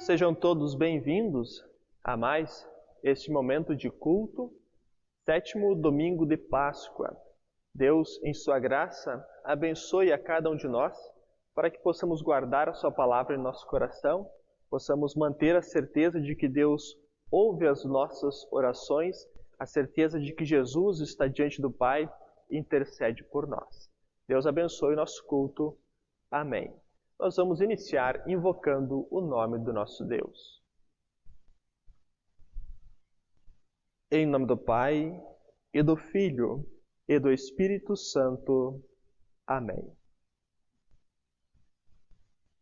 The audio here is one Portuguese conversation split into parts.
Sejam todos bem-vindos a mais este momento de culto, 7º domingo de Páscoa. Deus, em sua graça, abençoe a cada um de nós para que possamos guardar a sua palavra em nosso coração, possamos manter a certeza de que Deus ouve as nossas orações, a certeza de que Jesus está diante do Pai e intercede por nós. Deus abençoe o nosso culto. Amém. Nós vamos iniciar invocando o nome do nosso Deus. Em nome do Pai, e do Filho, e do Espírito Santo. Amém.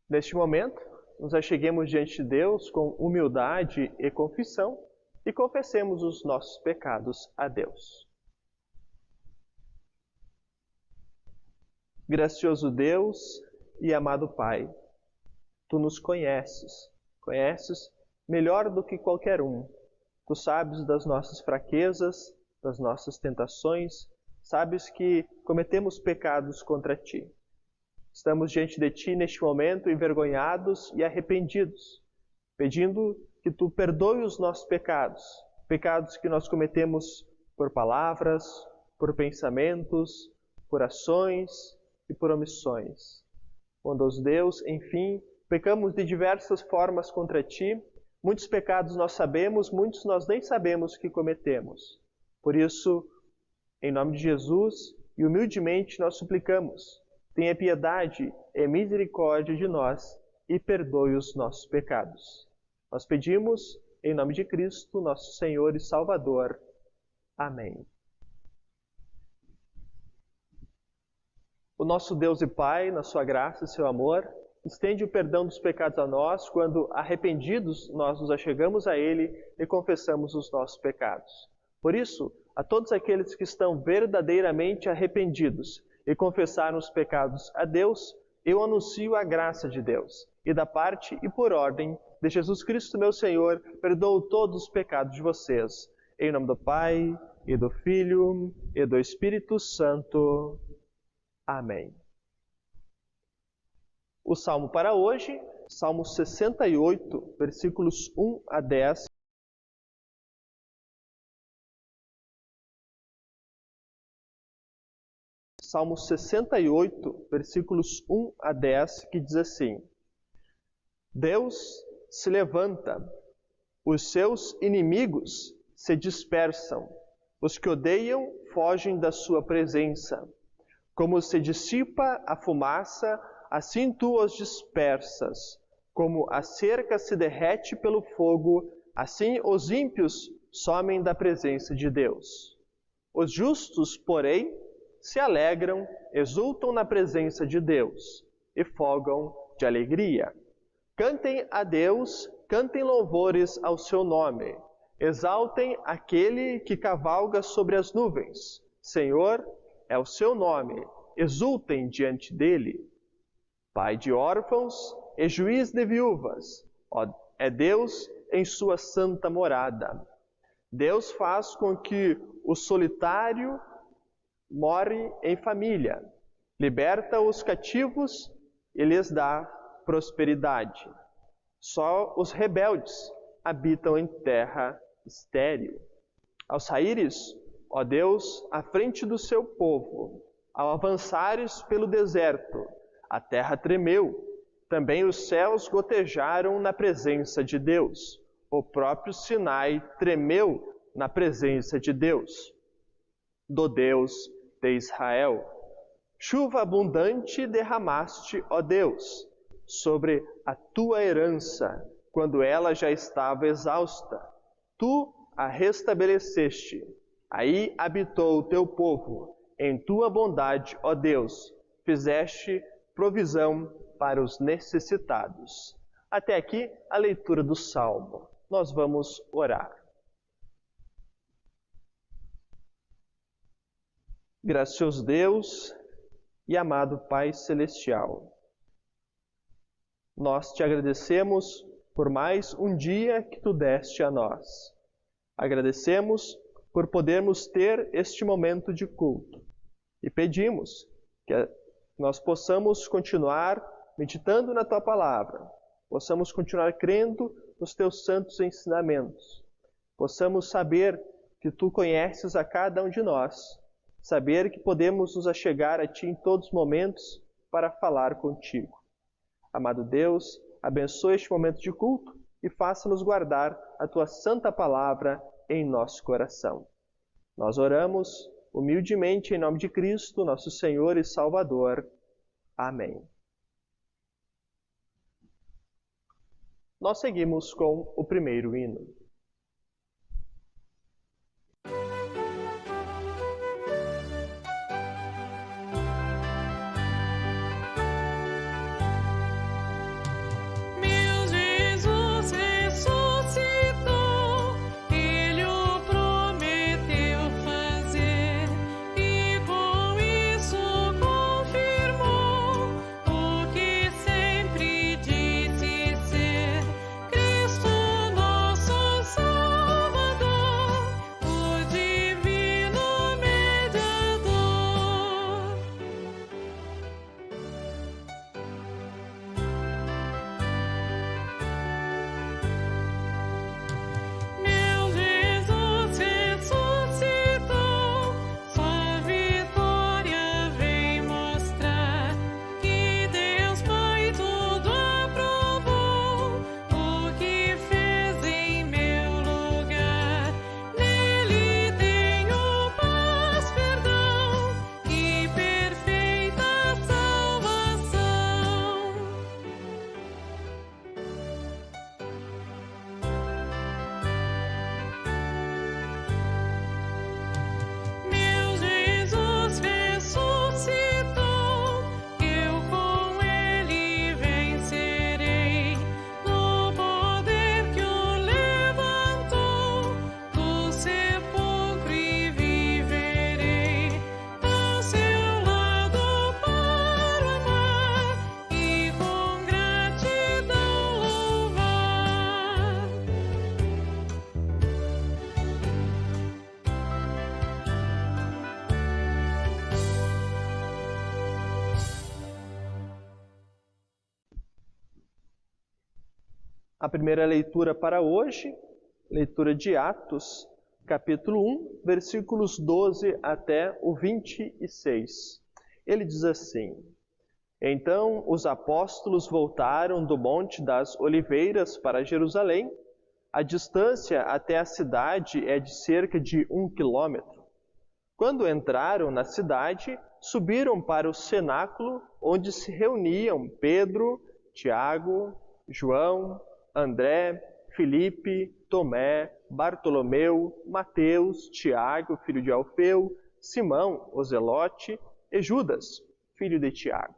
Neste momento, nos acheguemos diante de Deus com humildade e confissão e confessemos os nossos pecados a Deus. Gracioso Deus e amado Pai, Tu nos conheces melhor do que qualquer um. Tu sabes das nossas fraquezas, das nossas tentações, sabes que cometemos pecados contra Ti. Estamos diante de Ti neste momento envergonhados e arrependidos, pedindo que Tu perdoe os nossos pecados, pecados que nós cometemos por palavras, por pensamentos, por ações e por omissões. Bondoso Deus, enfim, pecamos de diversas formas contra Ti. Muitos pecados nós sabemos, muitos nós nem sabemos que cometemos. Por isso, em nome de Jesus e humildemente nós suplicamos, tenha piedade e misericórdia de nós e perdoe os nossos pecados. Nós pedimos, em nome de Cristo, nosso Senhor e Salvador. Amém. O nosso Deus e Pai, na sua graça e seu amor, estende o perdão dos pecados a nós quando, arrependidos, nós nos achegamos a Ele e confessamos os nossos pecados. Por isso, a todos aqueles que estão verdadeiramente arrependidos e confessaram os pecados a Deus, eu anuncio a graça de Deus. E da parte e por ordem de Jesus Cristo, meu Senhor, perdoo todos os pecados de vocês. Em nome do Pai, e do Filho, e do Espírito Santo. Amém. O salmo para hoje, Salmo 68, versículos 1 a 10. Salmo 68, versículos 1 a 10, que diz assim: Deus se levanta, os seus inimigos se dispersam, os que odeiam fogem da sua presença. Como se dissipa a fumaça, assim tu os dispersas. Como a cerca se derrete pelo fogo, assim os ímpios somem da presença de Deus. Os justos, porém, se alegram, exultam na presença de Deus e folgam de alegria. Cantem a Deus, cantem louvores ao seu nome. Exaltem aquele que cavalga sobre as nuvens. Senhor, é o seu nome, exultem diante dele. Pai de órfãos e juiz de viúvas, é Deus em sua santa morada. Deus faz com que o solitário more em família, liberta os cativos e lhes dá prosperidade. Só os rebeldes habitam em terra estéril. Ao saíres, ó Deus, à frente do seu povo, ao avançares pelo deserto, a terra tremeu, também os céus gotejaram na presença de Deus. O próprio Sinai tremeu na presença de Deus, do Deus de Israel. Chuva abundante derramaste, ó Deus, sobre a tua herança, quando ela já estava exausta. Tu a restabeleceste. Aí habitou o teu povo. Em tua bondade, ó Deus, fizeste provisão para os necessitados. Até aqui a leitura do Salmo. Nós vamos orar. Gracioso Deus e amado Pai Celestial, nós te agradecemos por mais um dia que tu deste a nós. Agradecemos por podermos ter este momento de culto e pedimos que nós possamos continuar meditando na Tua Palavra, possamos continuar crendo nos teus santos ensinamentos, possamos saber que tu conheces a cada um de nós, saber que podemos nos achegar a ti em todos os momentos para falar contigo. Amado Deus, abençoe este momento de culto e faça-nos guardar a tua santa palavra em nosso coração. Nós oramos humildemente em nome de Cristo, nosso Senhor e Salvador. Amém. Nós seguimos com o primeiro hino. A primeira leitura para hoje, leitura de Atos, capítulo 1, versículos 12 até o 26. Ele diz assim: Então os apóstolos voltaram do Monte das Oliveiras para Jerusalém. A distância até a cidade é de cerca de 1 quilômetro. Quando entraram na cidade, subiram para o cenáculo, onde se reuniam Pedro, Tiago, João, André, Filipe, Tomé, Bartolomeu, Mateus, Tiago, filho de Alfeu, Simão, o Zelote, e Judas, filho de Tiago.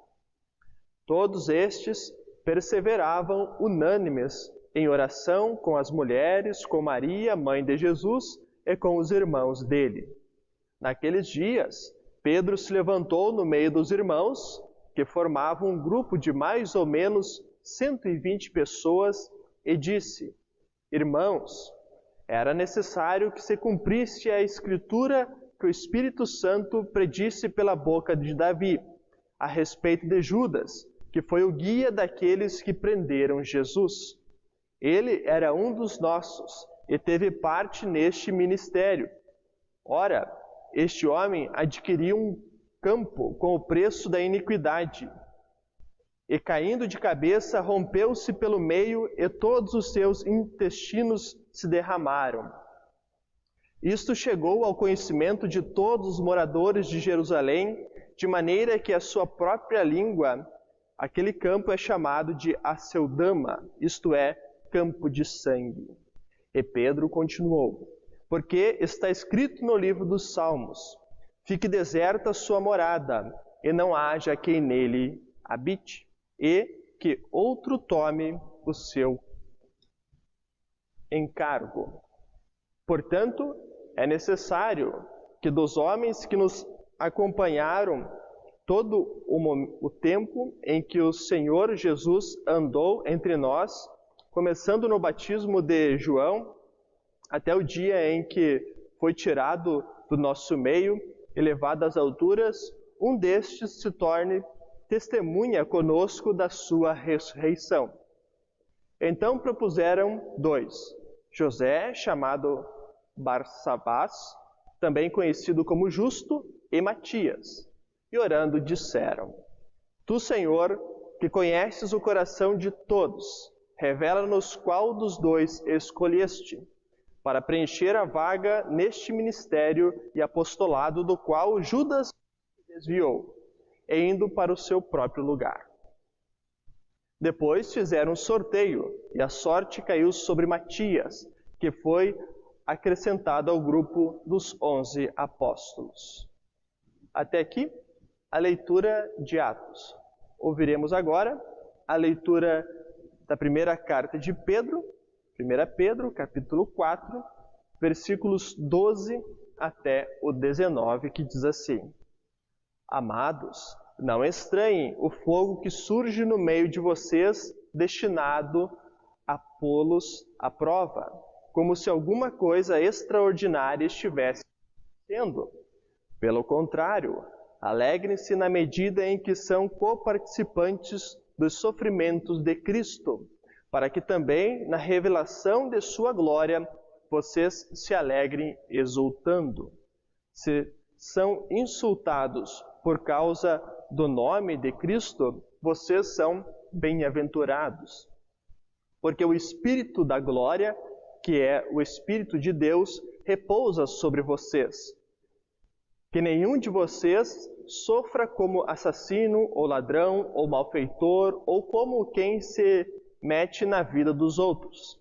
Todos estes perseveravam unânimes em oração com as mulheres, com Maria, mãe de Jesus, e com os irmãos dele. Naqueles dias, Pedro se levantou no meio dos irmãos, que formavam um grupo de mais ou menos 120 pessoas, e disse: Irmãos, era necessário que se cumprisse a escritura que o Espírito Santo predisse pela boca de Davi, a respeito de Judas, que foi o guia daqueles que prenderam Jesus. Ele era um dos nossos e teve parte neste ministério. Ora, este homem adquiriu um campo com o preço da iniquidade, e caindo de cabeça, rompeu-se pelo meio e todos os seus intestinos se derramaram. Isto chegou ao conhecimento de todos os moradores de Jerusalém, de maneira que a sua própria língua, aquele campo é chamado de Aceldama, isto é, campo de sangue. E Pedro continuou: Porque está escrito no livro dos Salmos: Fique deserta a sua morada, e não haja quem nele habite, e que outro tome o seu encargo. Portanto, é necessário que dos homens que nos acompanharam todo o tempo em que o Senhor Jesus andou entre nós, começando no batismo de João, até o dia em que foi tirado do nosso meio e levado às alturas, um destes se torne testemunha conosco da sua ressurreição. Então propuseram 2, José, chamado Barsabás, também conhecido como Justo, e Matias. E orando disseram: Tu, Senhor, que conheces o coração de todos, revela-nos qual dos 2 escolheste, para preencher a vaga neste ministério e apostolado do qual Judas se desviou, indo para o seu próprio lugar. Depois fizeram um sorteio, e a sorte caiu sobre Matias, que foi acrescentado ao grupo dos 11 apóstolos. Até aqui, a leitura de Atos. Ouviremos agora a leitura da primeira carta de Pedro, 1 Pedro, capítulo 4, versículos 12 até o 19, que diz assim: Amados, não estranhem o fogo que surge no meio de vocês, destinado a pô-los à prova, como se alguma coisa extraordinária estivesse acontecendo. Pelo contrário, alegrem-se na medida em que são coparticipantes dos sofrimentos de Cristo, para que também, na revelação de sua glória, vocês se alegrem exultando. Se são insultados por causa do nome de Cristo, vocês são bem-aventurados. Porque o Espírito da glória, que é o Espírito de Deus, repousa sobre vocês. Que nenhum de vocês sofra como assassino, ou ladrão, ou malfeitor, ou como quem se mete na vida dos outros.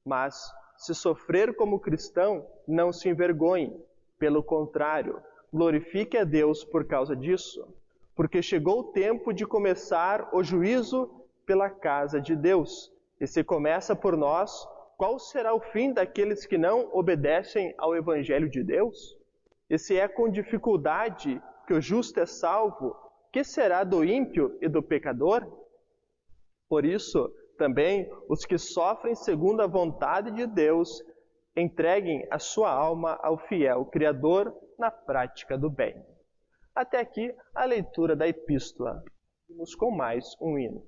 Mas, se sofrer como cristão, não se envergonhe. Pelo contrário, glorifique a Deus por causa disso. Porque chegou o tempo de começar o juízo pela casa de Deus. E se começa por nós, qual será o fim daqueles que não obedecem ao Evangelho de Deus? E se é com dificuldade que o justo é salvo, que será do ímpio e do pecador? Por isso, também, os que sofrem segundo a vontade de Deus, entreguem a sua alma ao fiel Criador na prática do bem. Até aqui, a leitura da epístola. Vamos com mais um hino.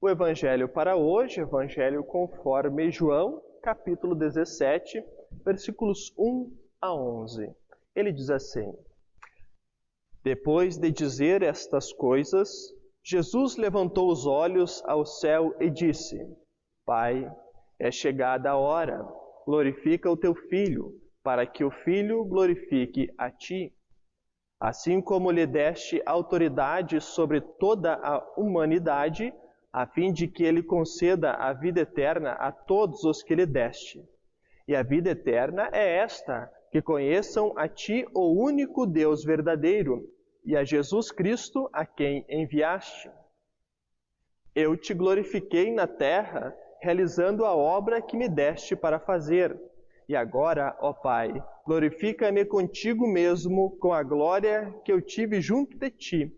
O Evangelho para hoje, Evangelho conforme João, capítulo 17, versículos 1 a 11. Ele diz assim: Depois de dizer estas coisas, Jesus levantou os olhos ao céu e disse: Pai, é chegada a hora, glorifica o teu Filho, para que o Filho glorifique a ti, assim como lhe deste autoridade sobre toda a humanidade, a fim de que ele conceda a vida eterna a todos os que lhe deste. E a vida eterna é esta, que conheçam a ti, o único Deus verdadeiro, e a Jesus Cristo, a quem enviaste. Eu te glorifiquei na terra, realizando a obra que me deste para fazer. E agora, ó Pai, glorifica-me contigo mesmo com a glória que eu tive junto de ti,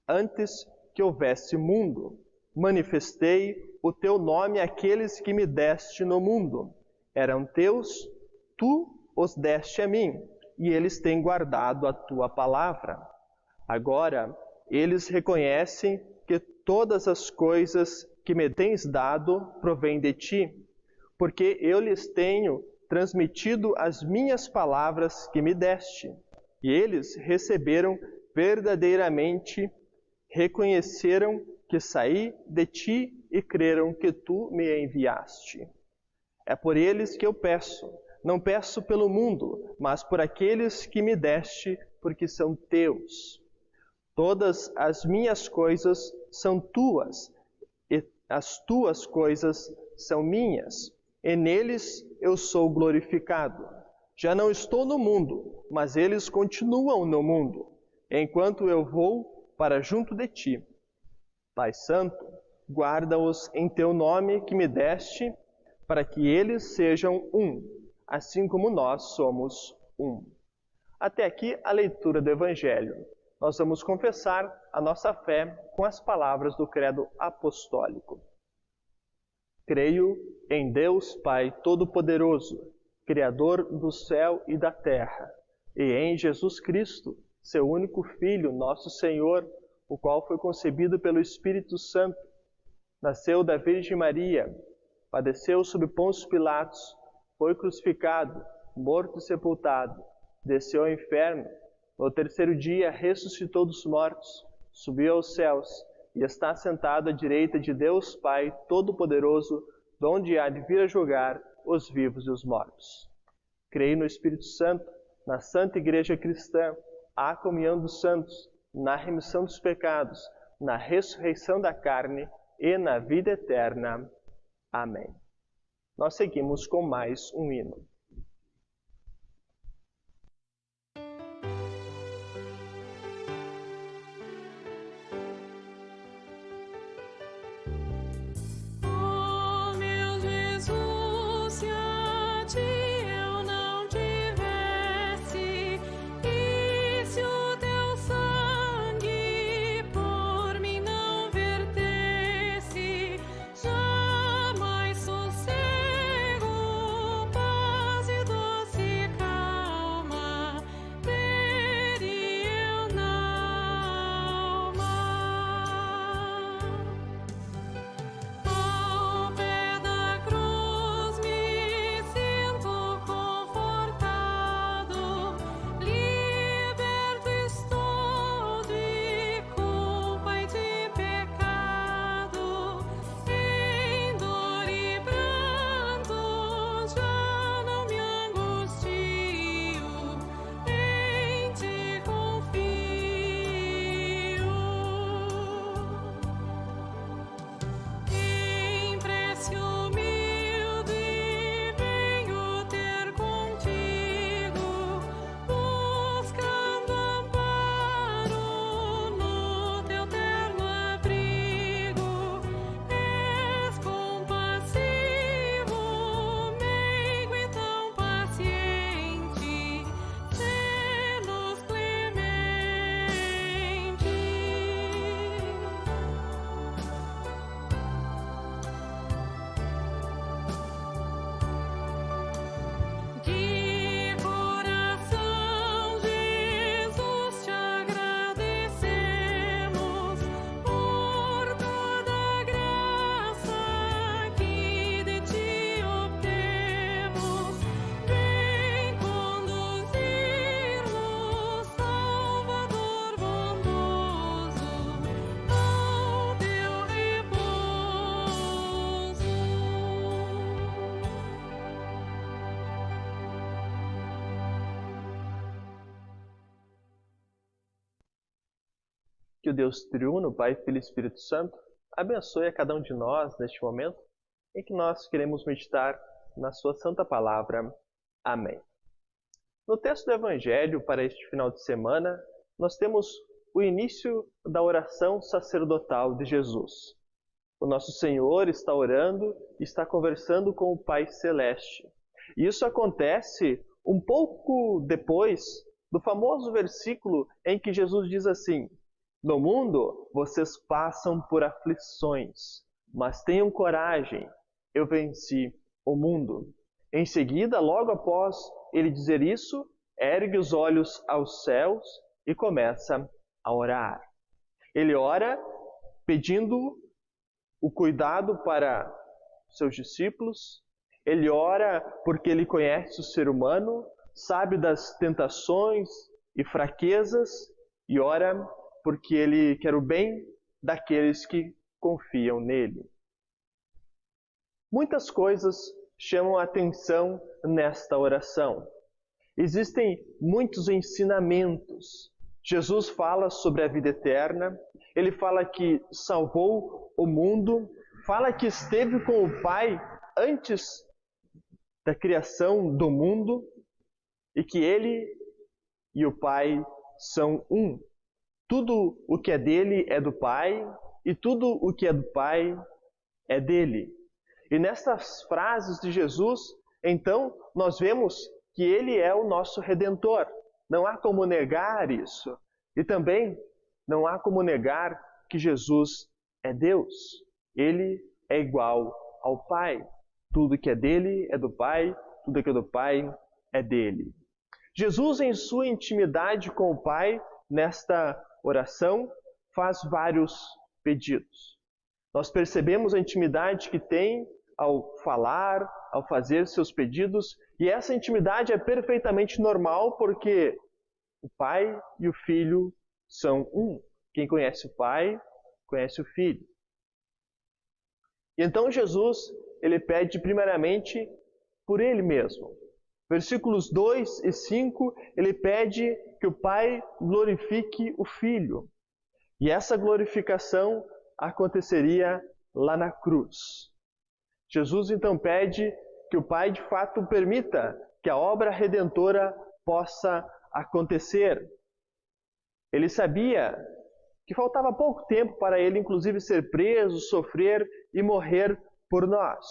antes que houvesse mundo. Manifestei o teu nome àqueles que me deste no mundo. Eram teus, tu os deste a mim, e eles têm guardado a tua palavra. Agora, eles reconhecem que todas as coisas que me tens dado provêm de ti, porque eu lhes tenho transmitido as minhas palavras que me deste, e eles receberam verdadeiramente, reconheceram que saí de ti e creram que tu me enviaste. É por eles que eu peço, não peço pelo mundo, mas por aqueles que me deste, porque são teus. Todas as minhas coisas são tuas, e as tuas coisas são minhas, e neles eu sou glorificado. Já não estou no mundo, mas eles continuam no mundo, enquanto eu vou para junto de ti. Pai Santo, guarda-os em teu nome que me deste, para que eles sejam um, assim como nós somos um. Até aqui a leitura do Evangelho. Nós vamos confessar a nossa fé com as palavras do Credo Apostólico. Creio em Deus Pai Todo-Poderoso, Criador do céu e da terra, e em Jesus Cristo, seu único Filho, nosso Senhor, o qual foi concebido pelo Espírito Santo, nasceu da Virgem Maria, padeceu sob Pôncio Pilatos, foi crucificado, morto e sepultado, desceu ao inferno, no terceiro dia ressuscitou dos mortos, subiu aos céus e está sentado à direita de Deus Pai Todo-Poderoso, donde há de vir a julgar os vivos e os mortos. Creio no Espírito Santo, na Santa Igreja Cristã, à comunhão dos santos, na remissão dos pecados, na ressurreição da carne e na vida eterna. Amém. Nós seguimos com mais um hino. Jamais sossego. Que o Deus triuno, Pai, Filho e Espírito Santo, abençoe a cada um de nós neste momento em que nós queremos meditar na sua santa palavra. Amém. No texto do Evangelho para este final de semana, nós temos o início da oração sacerdotal de Jesus. O nosso Senhor está orando e está conversando com o Pai Celeste. E isso acontece um pouco depois do famoso versículo em que Jesus diz assim: "No mundo vocês passam por aflições, mas tenham coragem, eu venci o mundo." Em seguida, logo após ele dizer isso, ergue os olhos aos céus e começa a orar. Ele ora pedindo o cuidado para seus discípulos, ele ora porque ele conhece o ser humano, sabe das tentações e fraquezas, e ora porque ele quer o bem daqueles que confiam nele. Muitas coisas chamam a atenção nesta oração. Existem muitos ensinamentos. Jesus fala sobre a vida eterna, ele fala que salvou o mundo, fala que esteve com o Pai antes da criação do mundo e que ele e o Pai são um. Tudo o que é dele é do Pai e tudo o que é do Pai é dele. E nessas frases de Jesus, então, nós vemos que ele é o nosso Redentor. Não há como negar isso. E também não há como negar que Jesus é Deus. Ele é igual ao Pai. Tudo que é dele é do Pai, tudo que é do Pai é dele. Jesus, em sua intimidade com o Pai, nesta oração, faz vários pedidos. Nós percebemos a intimidade que tem ao falar, ao fazer seus pedidos, e essa intimidade é perfeitamente normal porque o Pai e o Filho são um. Quem conhece o Pai, conhece o Filho. E então Jesus, ele pede primeiramente por ele mesmo. Versículos 2 e 5, ele pede que o Pai glorifique o Filho. E essa glorificação aconteceria lá na cruz. Jesus então pede que o Pai de fato permita que a obra redentora possa acontecer. Ele sabia que faltava pouco tempo para ele, inclusive, ser preso, sofrer e morrer por nós.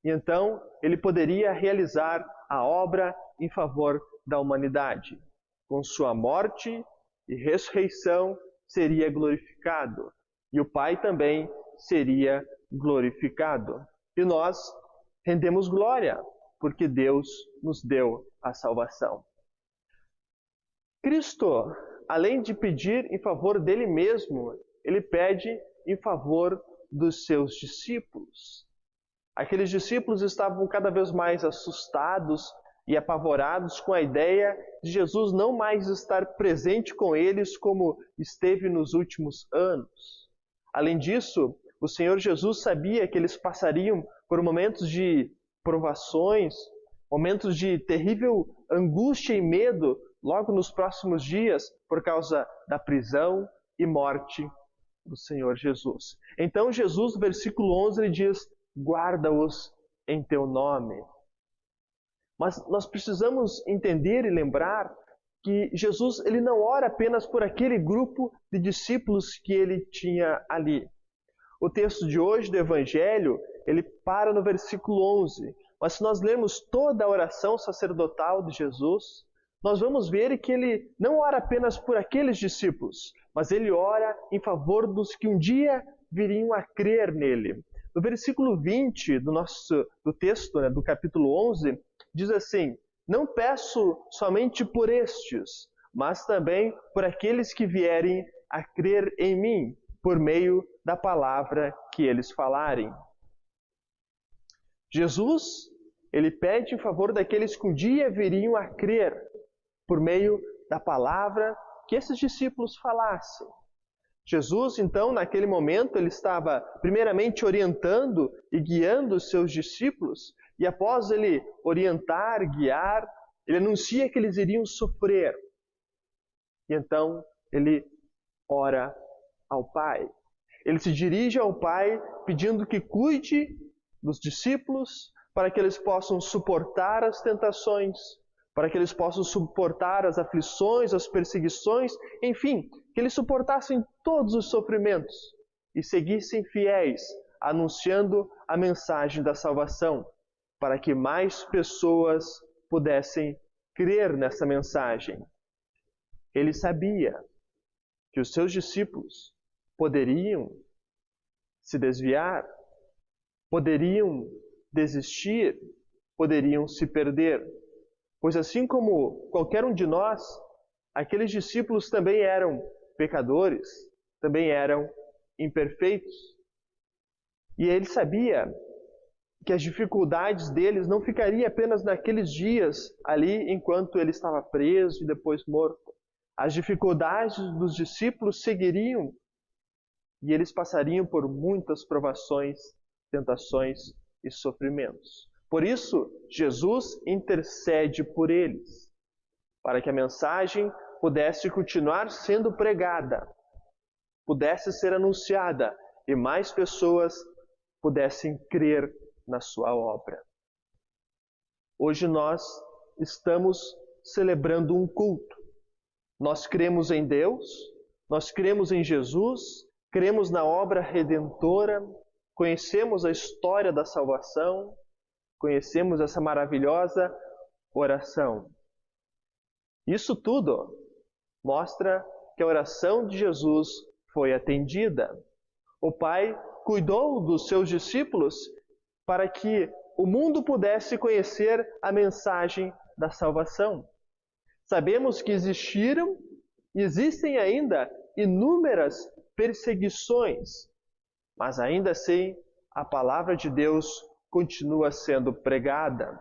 E então ele poderia realizar a obra em favor da humanidade. Com sua morte e ressurreição seria glorificado. E o Pai também seria glorificado. E nós rendemos glória, porque Deus nos deu a salvação. Cristo, além de pedir em favor dele mesmo, ele pede em favor dos seus discípulos. Aqueles discípulos estavam cada vez mais assustados e apavorados com a ideia de Jesus não mais estar presente com eles como esteve nos últimos anos. Além disso, o Senhor Jesus sabia que eles passariam por momentos de provações, momentos de terrível angústia e medo logo nos próximos dias por causa da prisão e morte do Senhor Jesus. Então Jesus, versículo 11, ele diz: "Guarda-os em teu nome." Mas nós precisamos entender e lembrar que Jesus ele não ora apenas por aquele grupo de discípulos que ele tinha ali. O texto de hoje do Evangelho, ele para no versículo 11. Mas se nós lermos toda a oração sacerdotal de Jesus, nós vamos ver que ele não ora apenas por aqueles discípulos, mas ele ora em favor dos que um dia viriam a crer nele. No versículo 20 do texto, do capítulo 11, diz assim: "Não peço somente por estes, mas também por aqueles que vierem a crer em mim, por meio da palavra que eles falarem." Jesus, ele pede em favor daqueles que um dia viriam a crer, por meio da palavra que esses discípulos falassem. Jesus, então, naquele momento, ele estava primeiramente orientando e guiando os seus discípulos, e após ele orientar, guiar, ele anuncia que eles iriam sofrer. E então, ele ora ao Pai. Ele se dirige ao Pai pedindo que cuide dos discípulos para que eles possam suportar as tentações, para que eles possam suportar as aflições, as perseguições, enfim, que eles suportassem todos os sofrimentos e seguissem fiéis, anunciando a mensagem da salvação, para que mais pessoas pudessem crer nessa mensagem. Ele sabia que os seus discípulos poderiam se desviar, poderiam desistir, poderiam se perder. Pois assim como qualquer um de nós, aqueles discípulos também eram pecadores, também eram imperfeitos. E ele sabia que as dificuldades deles não ficariam apenas naqueles dias ali enquanto ele estava preso e depois morto. As dificuldades dos discípulos seguiriam e eles passariam por muitas provações, tentações e sofrimentos. Por isso, Jesus intercede por eles, para que a mensagem pudesse continuar sendo pregada, pudesse ser anunciada e mais pessoas pudessem crer na sua obra. Hoje nós estamos celebrando um culto. Nós cremos em Deus, nós cremos em Jesus, cremos na obra redentora, conhecemos a história da salvação, conhecemos essa maravilhosa oração. Isso tudo mostra que a oração de Jesus foi atendida. O Pai cuidou dos seus discípulos para que o mundo pudesse conhecer a mensagem da salvação. Sabemos que existiram e existem ainda inúmeras perseguições, mas ainda assim a palavra de Deus continua sendo pregada.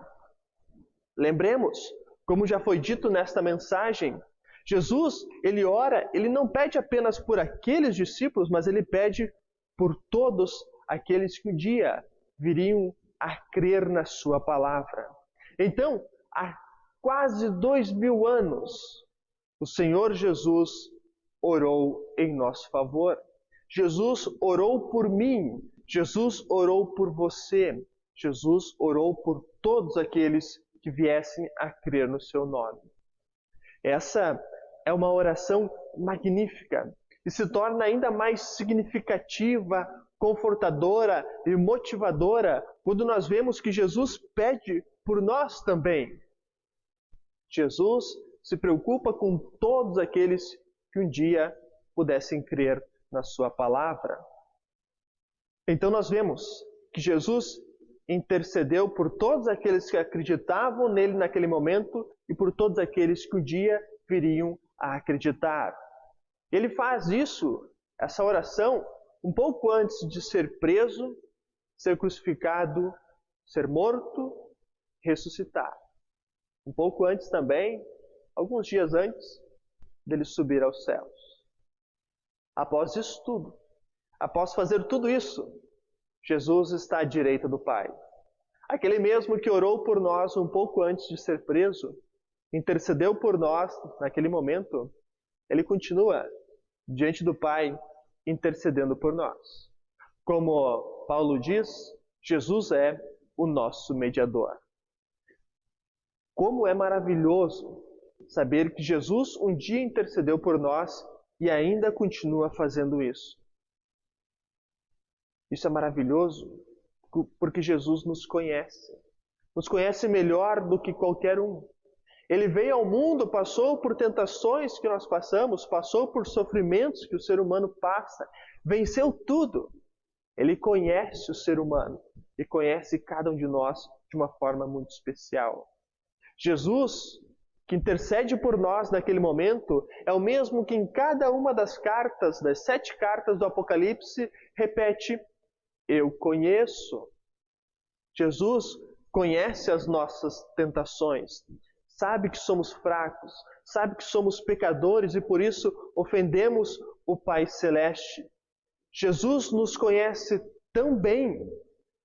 Lembremos, como já foi dito nesta mensagem, Jesus, ele ora, ele não pede apenas por aqueles discípulos, mas ele pede por todos aqueles que um dia viriam a crer na sua palavra. Então, há quase 2000 anos, o Senhor Jesus orou em nosso favor. Jesus orou por mim, Jesus orou por você, Jesus orou por todos aqueles que viessem a crer no seu nome. Essa é uma oração magnífica e se torna ainda mais significativa, confortadora e motivadora quando nós vemos que Jesus pede por nós também. Jesus se preocupa com todos aqueles que um dia pudessem crer na sua palavra. Então nós vemos que Jesus intercedeu por todos aqueles que acreditavam nele naquele momento e por todos aqueles que um dia viriam a acreditar. Ele faz isso, essa oração, um pouco antes de ser preso, ser crucificado, ser morto, ressuscitar. Um pouco antes também, alguns dias antes, dele subir aos céus. Após isso tudo, após fazer tudo isso, Jesus está à direita do Pai. Aquele mesmo que orou por nós um pouco antes de ser preso, intercedeu por nós naquele momento, ele continua diante do Pai intercedendo por nós. Como Paulo diz, Jesus é o nosso mediador. Como é maravilhoso saber que Jesus um dia intercedeu por nós e ainda continua fazendo isso. Isso é maravilhoso porque Jesus nos conhece melhor do que qualquer um. Ele veio ao mundo, passou por tentações que nós passamos, passou por sofrimentos que o ser humano passa, venceu tudo. Ele conhece o ser humano e conhece cada um de nós de uma forma muito especial. Jesus, que intercede por nós naquele momento, é o mesmo que em cada uma das 7 cartas do Apocalipse, repete: eu conheço. Jesus conhece as nossas tentações, sabe que somos fracos, sabe que somos pecadores e por isso ofendemos o Pai Celeste. Jesus nos conhece tão bem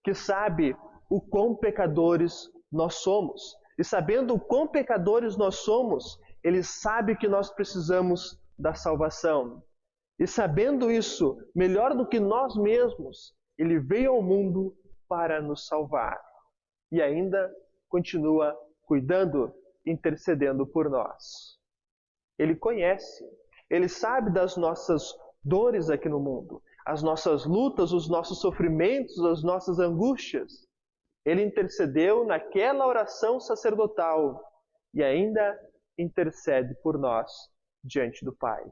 que sabe o quão pecadores nós somos. E sabendo o quão pecadores nós somos, Ele sabe que nós precisamos da salvação. E sabendo isso melhor do que nós mesmos, ele veio ao mundo para nos salvar. E ainda continua cuidando, intercedendo por nós. Ele conhece, ele sabe das nossas dores aqui no mundo, as nossas lutas, os nossos sofrimentos, as nossas angústias. Ele intercedeu naquela oração sacerdotal e ainda intercede por nós diante do Pai.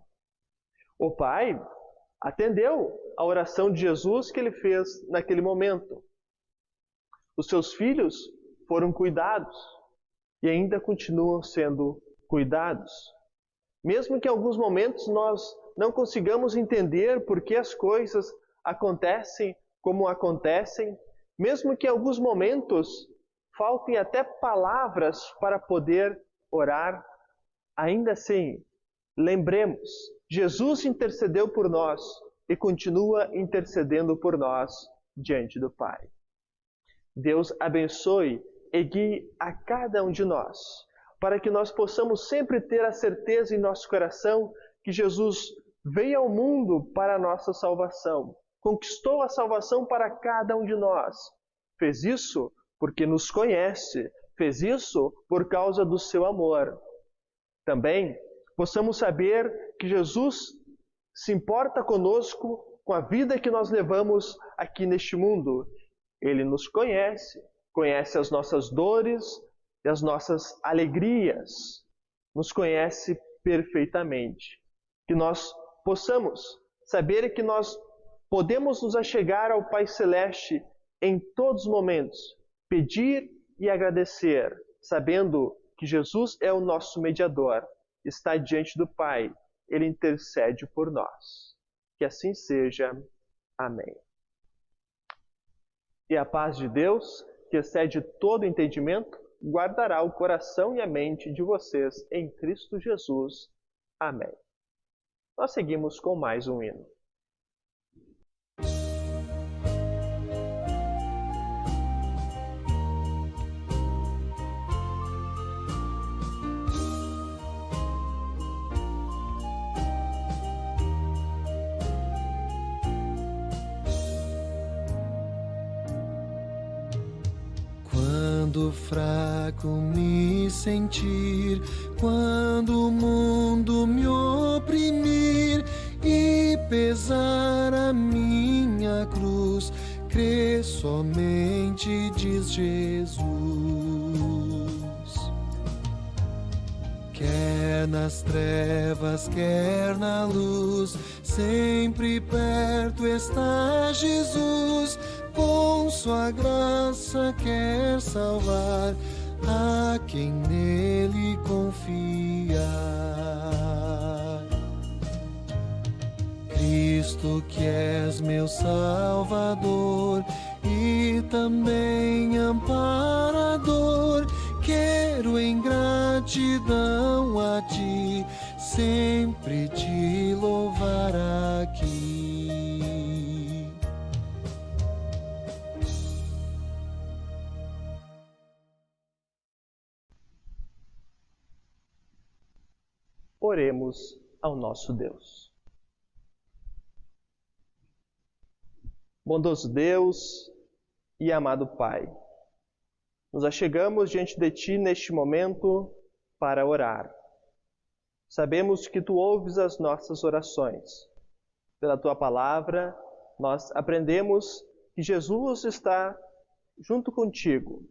O Pai atendeu a oração de Jesus que ele fez naquele momento. Os seus filhos foram cuidados e ainda continuam sendo cuidados. Mesmo que em alguns momentos nós não consigamos entender por que as coisas acontecem como acontecem, mesmo que em alguns momentos faltem até palavras para poder orar, ainda assim, lembremos, Jesus intercedeu por nós e continua intercedendo por nós diante do Pai. Deus abençoe e guie a cada um de nós, para que nós possamos sempre ter a certeza em nosso coração que Jesus veio ao mundo para a nossa salvação, conquistou a salvação para cada um de nós. Fez isso porque nos conhece, fez isso por causa do seu amor. Também possamos saber que Jesus se importa conosco, com a vida que nós levamos aqui neste mundo. Ele nos conhece, conhece as nossas dores e as nossas alegrias, nos conhece perfeitamente. Que nós possamos saber que nós podemos nos achegar ao Pai Celeste em todos os momentos, pedir e agradecer, sabendo que Jesus é o nosso mediador, está diante do Pai, Ele intercede por nós. Que assim seja. Amém. E a paz de Deus, que excede todo entendimento, guardará o coração e a mente de vocês em Cristo Jesus. Amém. Nós seguimos com mais um hino. Quando fraco me sentir, quando o mundo me oprimir e pesar a minha cruz, crê somente, diz Jesus. Quer nas trevas, quer na luz, sempre perto está Jesus. Com sua graça quer salvar a quem nele confiar. Cristo, que és meu Salvador e também amparador, quero em gratidão a ti sempre te louvar aqui. Oremos ao nosso Deus. Bondoso Deus e amado Pai, nos achegamos diante de Ti neste momento para orar. Sabemos que Tu ouves as nossas orações. Pela Tua palavra, nós aprendemos que Jesus está junto contigo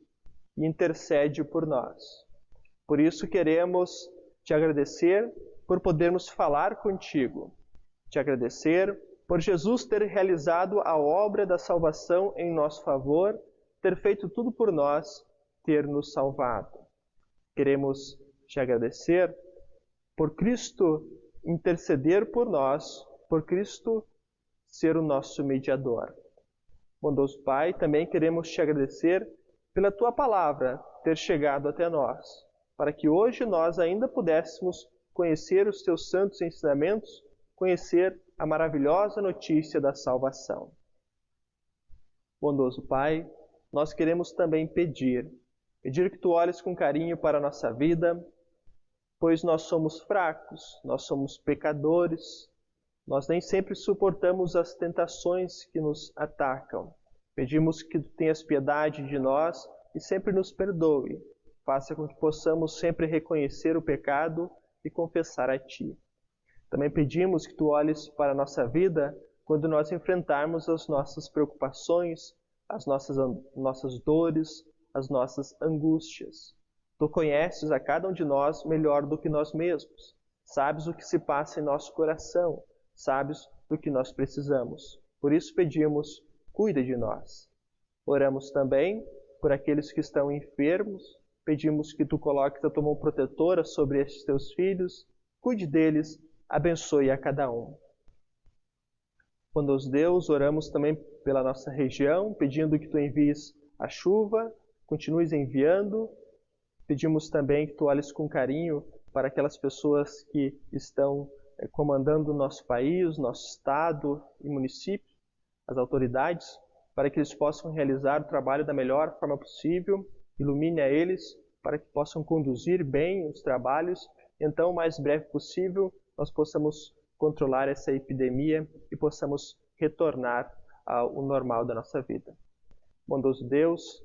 e intercede por nós. Por isso queremos te agradecer por podermos falar contigo. Te agradecer por Jesus ter realizado a obra da salvação em nosso favor, ter feito tudo por nós, ter nos salvado. Queremos te agradecer por Cristo interceder por nós, por Cristo ser o nosso mediador. Bondoso Pai, também queremos te agradecer pela Tua palavra ter chegado até nós, para que hoje nós ainda pudéssemos conhecer os Teus santos ensinamentos, conhecer a maravilhosa notícia da salvação. Bondoso Pai, nós queremos também pedir que Tu olhes com carinho para a nossa vida, pois nós somos fracos, nós somos pecadores, Nós nem sempre suportamos as tentações que nos atacam. Pedimos que Tu tenhas piedade de nós e sempre nos perdoe. Faça com que possamos sempre reconhecer o pecado e confessar a Ti. Também pedimos que Tu olhes para a nossa vida quando nós enfrentarmos as nossas preocupações, as nossas dores, as nossas angústias. Tu conheces a cada um de nós melhor do que nós mesmos. Sabes o que se passa em nosso coração. Sabes do que nós precisamos. Por isso pedimos, cuida de nós. Oramos também por aqueles que estão enfermos. Pedimos que Tu coloques a Tua mão protetora sobre estes Teus filhos. Cuide deles, abençoe a cada um. Bondoso Deus, oramos também pela nossa região, pedindo que Tu envies a chuva, continues enviando. Pedimos também que Tu olhes com carinho para aquelas pessoas que estão comandando o nosso país, nosso estado e município, as autoridades, para que eles possam realizar o trabalho da melhor forma possível. Ilumine a eles para que possam conduzir bem os trabalhos. Então, o mais breve possível, nós possamos controlar essa epidemia e possamos retornar ao normal da nossa vida. Bondoso Deus,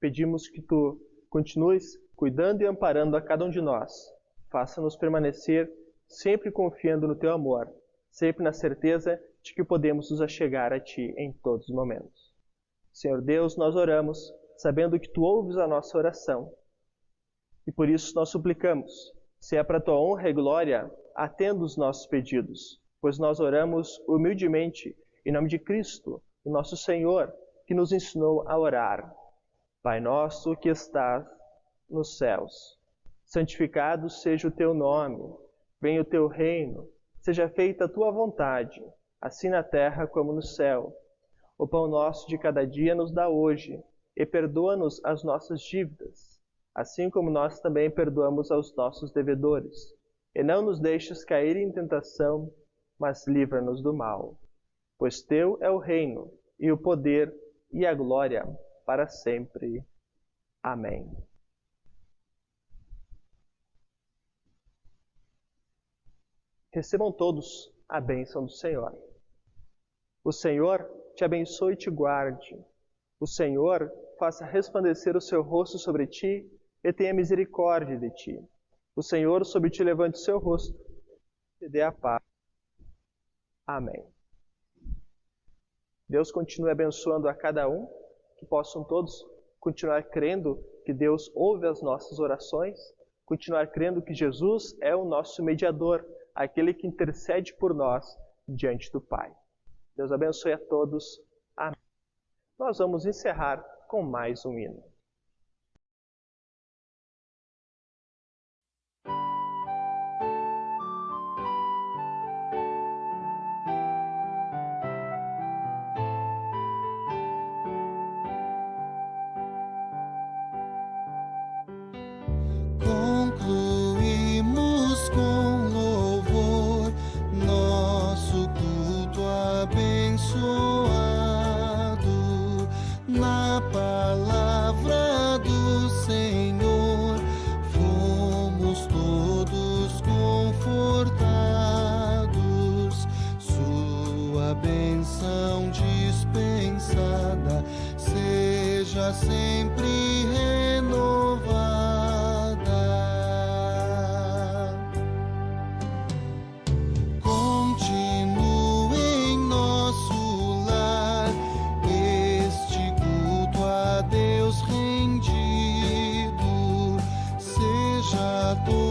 pedimos que Tu continues cuidando e amparando a cada um de nós. Faça-nos permanecer sempre confiando no Teu amor, sempre na certeza de que podemos nos achegar a Ti em todos os momentos. Senhor Deus, nós oramos sabendo que Tu ouves a nossa oração. E por isso nós suplicamos, se é para Tua honra e glória, atenda os nossos pedidos, pois nós oramos humildemente em nome de Cristo, o nosso Senhor, que nos ensinou a orar. Pai nosso que estás nos céus, santificado seja o Teu nome, venha o Teu reino, seja feita a Tua vontade, assim na terra como no céu. O pão nosso de cada dia nos dá hoje, e perdoa-nos as nossas dívidas, assim como nós também perdoamos aos nossos devedores. E não nos deixes cair em tentação, mas livra-nos do mal. Pois Teu é o reino, e o poder, e a glória, para sempre. Amém. Recebam todos a bênção do Senhor. O Senhor te abençoe e te guarde. O Senhor faça resplandecer o seu rosto sobre ti e tenha misericórdia de ti. O Senhor sobre ti levante o seu rosto e dê a paz. Amém. Deus continue abençoando a cada um, que possam todos continuar crendo que Deus ouve as nossas orações, continuar crendo que Jesus é o nosso mediador, aquele que intercede por nós diante do Pai. Deus abençoe a todos. Amém. Nós vamos encerrar com mais um hino. Concluímos com louvor nosso culto abençoado na palavra do Senhor. Fomos todos confortados, sua bênção dispensada seja sempre renovada. Continue em nosso lar este culto a Deus rendido, seja todo